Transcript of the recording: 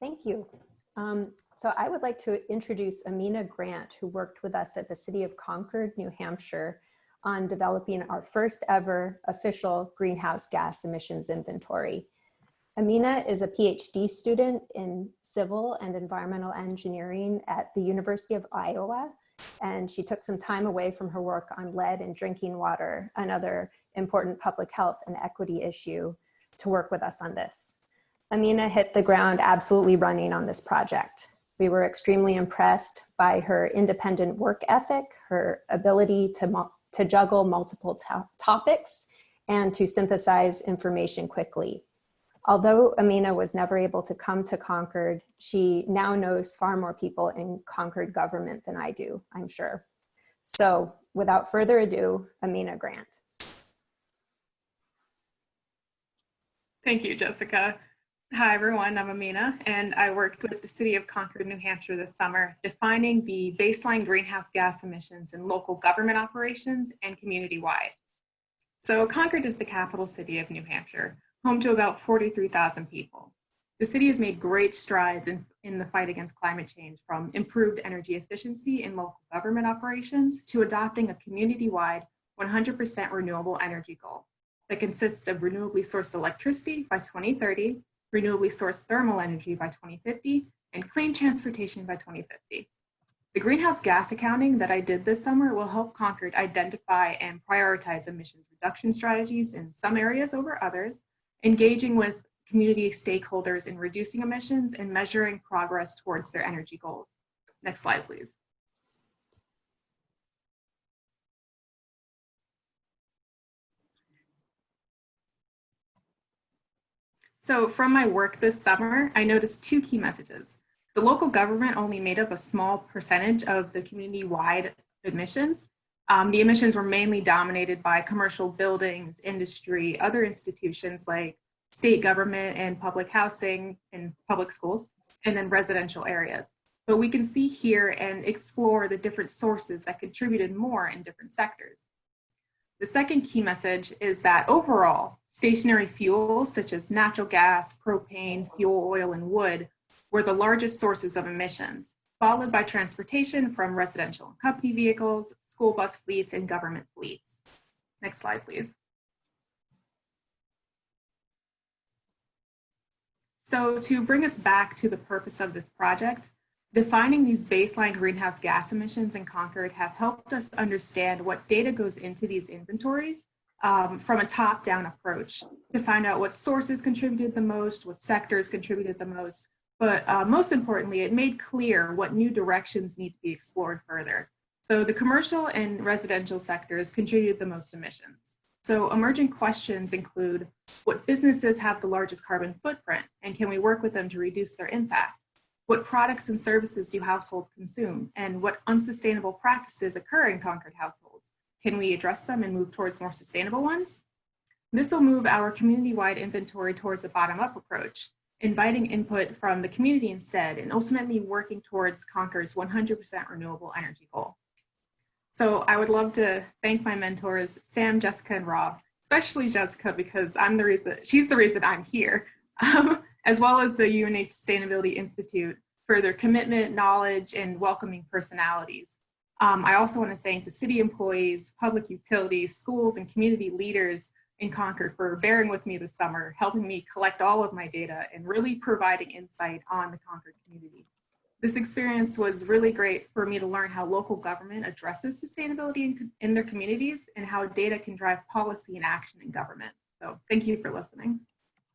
Thank you. So I would like to introduce Amina Grant, who worked with us at the City of Concord, New Hampshire, on developing our first ever official greenhouse gas emissions inventory. Amina is a PhD student in civil and environmental engineering at the University of Iowa, and she took some time away from her work on lead in drinking water, another important public health and equity issue, to work with us on this. Amina hit the ground absolutely running on this project. We were extremely impressed by her independent work ethic, her ability to juggle multiple topics, and to synthesize information quickly. Although Amina was never able to come to Concord, she now knows far more people in Concord government than I do, I'm sure. So without further ado, Amina Grant. Thank you, Jessica. Hi, everyone. I'm Amina, and I worked with the City of Concord, New Hampshire this summer, defining the baseline greenhouse gas emissions in local government operations and community-wide. So Concord is the capital city of New Hampshire, home to about 43,000 people. The city has made great strides in the fight against climate change, from improved energy efficiency in local government operations to adopting a community-wide 100% renewable energy goal that consists of renewably sourced electricity by 2030, renewably sourced thermal energy by 2050, and clean transportation by 2050. The greenhouse gas accounting that I did this summer will help Concord identify and prioritize emissions reduction strategies in some areas over others, engaging with community stakeholders in reducing emissions and measuring progress towards their energy goals. Next slide, please. So from my work this summer, I noticed two key messages. The local government only made up a small percentage of the community-wide emissions. The emissions were mainly dominated by commercial buildings, industry, other institutions like state government and public housing and public schools, and then residential areas. But we can see here and explore the different sources that contributed more in different sectors. The second key message is that overall, stationary fuels such as natural gas, propane, fuel oil, and wood were the largest sources of emissions, followed by transportation from residential and company vehicles, school bus fleets, and government fleets. Next slide, please. So to bring us back to the purpose of this project, defining these baseline greenhouse gas emissions in Concord have helped us understand what data goes into these inventories from a top-down approach to find out what sources contributed the most, what sectors contributed the most, but most importantly, it made clear what new directions need to be explored further. So the commercial and residential sectors contributed the most emissions. So emerging questions include, what businesses have the largest carbon footprint, and can we work with them to reduce their impact? What products and services do households consume, and what unsustainable practices occur in Concord households? Can we address them and move towards more sustainable ones? This will move our community-wide inventory towards a bottom-up approach, inviting input from the community instead, and ultimately working towards Concord's 100% renewable energy goal. So I would love to thank my mentors, Sam, Jessica, and Rob, especially Jessica because she's the reason I'm here, as well as the UNH Sustainability Institute for their commitment, knowledge, and welcoming personalities. I also want to thank the city employees, public utilities, schools, and community leaders in Concord for bearing with me this summer, helping me collect all of my data and really providing insight on the Concord community. This experience was really great for me to learn how local government addresses sustainability in their communities and how data can drive policy and action in government. So thank you for listening.